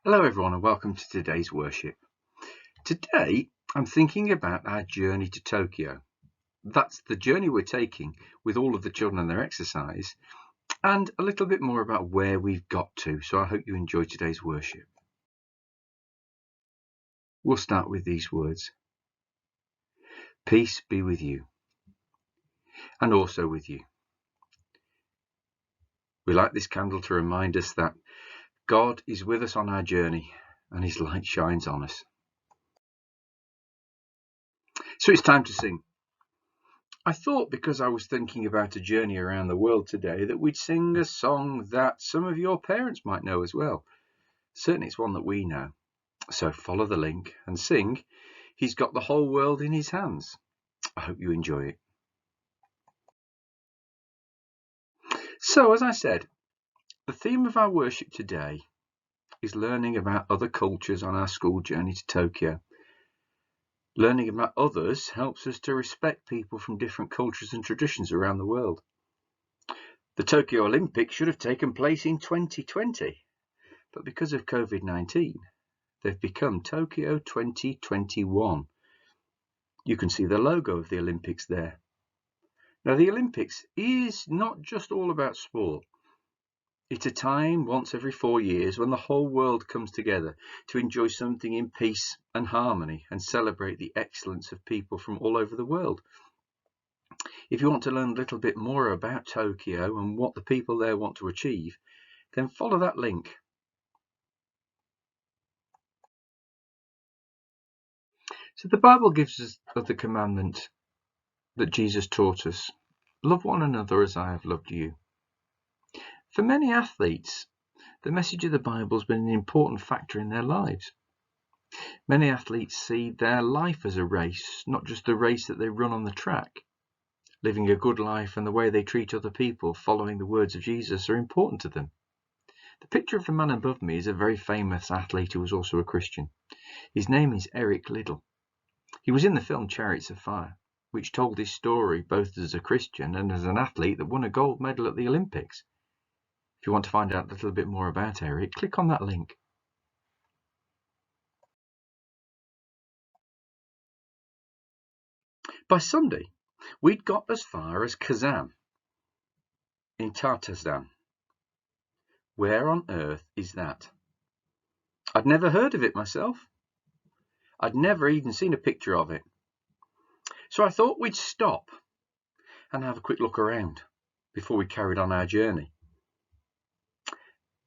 Hello everyone and welcome to today's worship. Today I'm thinking about our journey to Tokyo. That's the journey we're taking with all of the children and their exercise, and a little bit more about where we've got to, so I hope you enjoy today's worship. We'll start with these words. Peace be with you, and also with you. We light this candle to remind us that God is with us on our journey and his light shines on us. So it's time to sing. I thought, because I was thinking about a journey around the world today, that we'd sing a song that some of your parents might know as well. Certainly it's one that we know. So follow the link and sing He's Got the Whole World in His Hands. I hope you enjoy it. So, as I said, the theme of our worship today is learning about other cultures on our school journey to Tokyo. Learning about others helps us to respect people from different cultures and traditions around the world. The Tokyo Olympics should have taken place in 2020, but because of COVID-19, they've become Tokyo 2021. You can see the logo of the Olympics there. Now, the Olympics is not just all about sport. It's a time once every 4 years when the whole world comes together to enjoy something in peace and harmony and celebrate the excellence of people from all over the world. If you want to learn a little bit more about Tokyo and what the people there want to achieve, then follow that link. So the Bible gives us the commandment that Jesus taught us. Love one another as I have loved you. For many athletes, the message of the Bible has been an important factor in their lives. Many athletes see their life as a race, not just the race that they run on the track. Living a good life and the way they treat other people, following the words of Jesus, are important to them. The picture of the man above me is a very famous athlete who was also a Christian. His name is Eric Liddell. He was in the film Chariots of Fire, which told his story both as a Christian and as an athlete that won a gold medal at the Olympics. If you want to find out a little bit more about Eric, click on that link. By Sunday, we'd got as far as Kazan in Tatarstan. Where on earth is that? I'd never heard of it myself. I'd never even seen a picture of it. So I thought we'd stop and have a quick look around before we carried on our journey.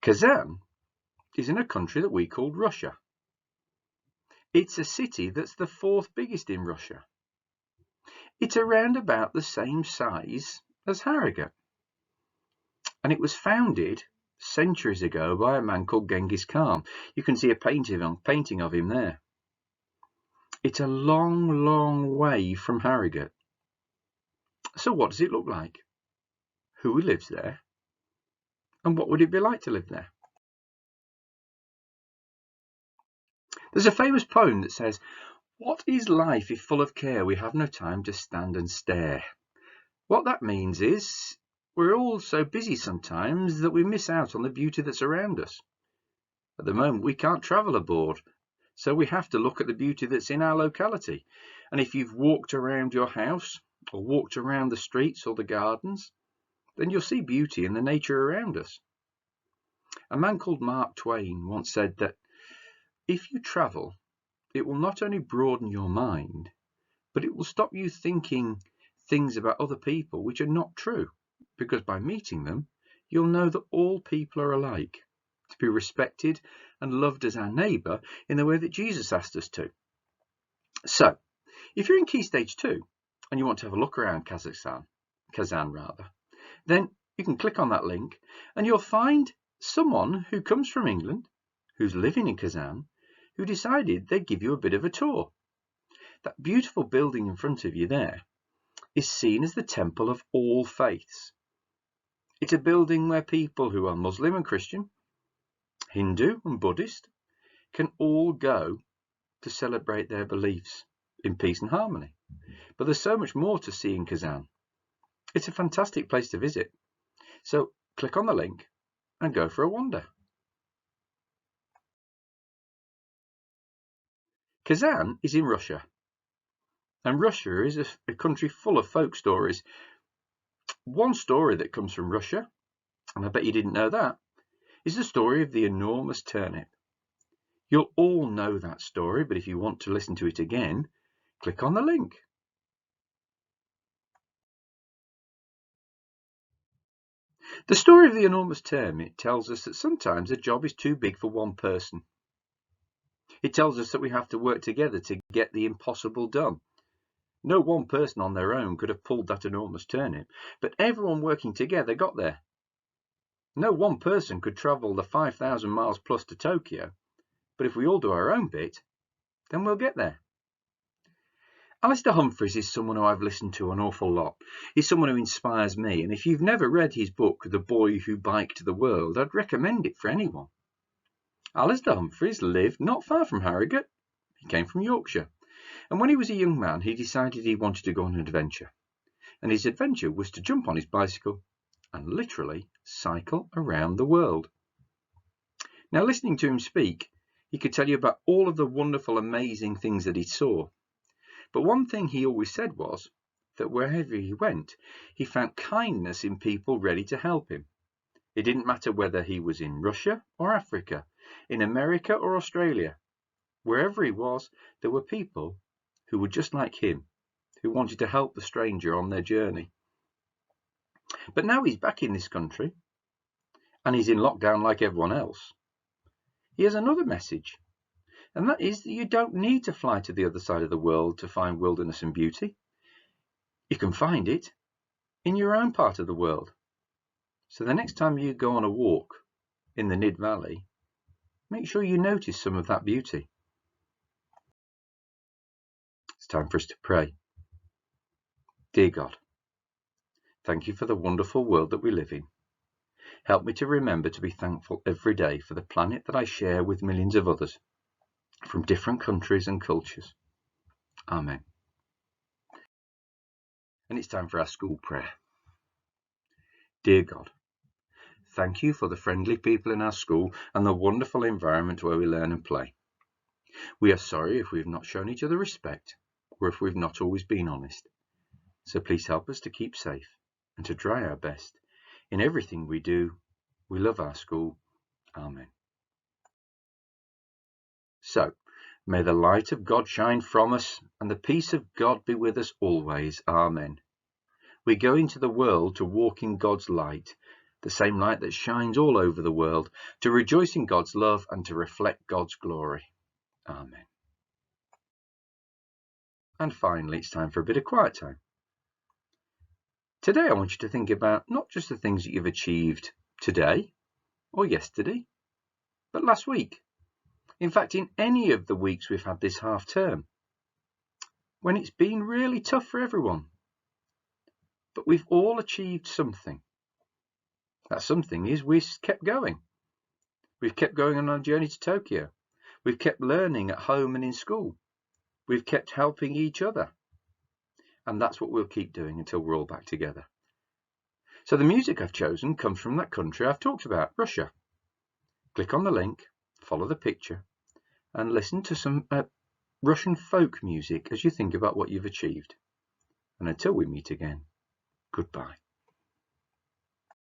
Kazan is in a country that we called Russia. It's a city that's the 4th biggest in Russia. It's around about the same size as Harrogate. And it was founded centuries ago by a man called Genghis Khan. You can see a painting of him there. It's a long, long way from Harrogate. So what does it look like? Who lives there? And what would it be like to live there? There's a famous poem that says, "What is life if full of care we have no time to stand and stare?" What that means is we're all so busy sometimes that we miss out on the beauty that's around us. At the moment, we can't travel abroad, so we have to look at the beauty that's in our locality. And if you've walked around your house or walked around the streets or the gardens, then you'll see beauty in the nature around us. A man called Mark Twain once said that if you travel, it will not only broaden your mind, but it will stop you thinking things about other people which are not true, because by meeting them, you'll know that all people are alike, to be respected and loved as our neighbour in the way that Jesus asked us to. So, if you're in Key Stage 2 and you want to have a look around Kazan, then you can click on that link and you'll find someone who comes from England, who's living in Kazan, who decided they'd give you a bit of a tour. That beautiful building in front of you there is seen as the Temple of All Faiths. It's a building where people who are Muslim and Christian, Hindu and Buddhist can all go to celebrate their beliefs in peace and harmony. But there's so much more to see in Kazan. It's a fantastic place to visit. So click on the link and go for a wander. Kazan is in Russia, and Russia is a country full of folk stories. One story that comes from Russia, and I bet you didn't know that, is the story of the enormous turnip. You'll all know that story, but if you want to listen to it again, click on the link. The story of the enormous turnip tells us that sometimes a job is too big for one person. It tells us that we have to work together to get the impossible done. No one person on their own could have pulled that enormous turnip, but everyone working together got there. No one person could travel the 5,000 miles plus to Tokyo, but if we all do our own bit, then we'll get there. Alistair Humphreys is someone who I've listened to an awful lot. He's someone who inspires me, and if you've never read his book, The Boy Who Biked the World, I'd recommend it for anyone. Alistair Humphreys lived not far from Harrogate. He came from Yorkshire, and when he was a young man, he decided he wanted to go on an adventure, and his adventure was to jump on his bicycle and literally cycle around the world. Now, listening to him speak, he could tell you about all of the wonderful, amazing things that he saw. But one thing he always said was that wherever he went, he found kindness in people ready to help him. It didn't matter whether he was in Russia or Africa, in America or Australia. Wherever he was, there were people who were just like him, who wanted to help the stranger on their journey. But now he's back in this country, and he's in lockdown like everyone else. He has another message, and that is that you don't need to fly to the other side of the world to find wilderness and beauty. You can find it in your own part of the world. So the next time you go on a walk in the Nid Valley, make sure you notice some of that beauty. It's time for us to pray. Dear God, thank you for the wonderful world that we live in. Help me to remember to be thankful every day for the planet that I share with millions of others from different countries and cultures. Amen. And it's time for our school prayer. Dear God, thank you for the friendly people in our school and the wonderful environment where we learn and play. We are sorry if we've not shown each other respect or if we've not always been honest. So please help us to keep safe and to try our best. In everything we do, we love our school. Amen. So, may the light of God shine from us and the peace of God be with us always. Amen. We go into the world to walk in God's light, the same light that shines all over the world, to rejoice in God's love and to reflect God's glory. Amen. And finally, it's time for a bit of quiet time. Today, I want you to think about not just the things that you've achieved today or yesterday, but last week. In fact, in any of the weeks we've had this half term, when it's been really tough for everyone. But we've all achieved something. That something is we've kept going. We've kept going on our journey to Tokyo. We've kept learning at home and in school. We've kept helping each other. And that's what we'll keep doing until we're all back together. So the music I've chosen comes from that country I've talked about, Russia. Click on the link, follow the picture, and listen to some Russian folk music as you think about what you've achieved. And until we meet again, goodbye.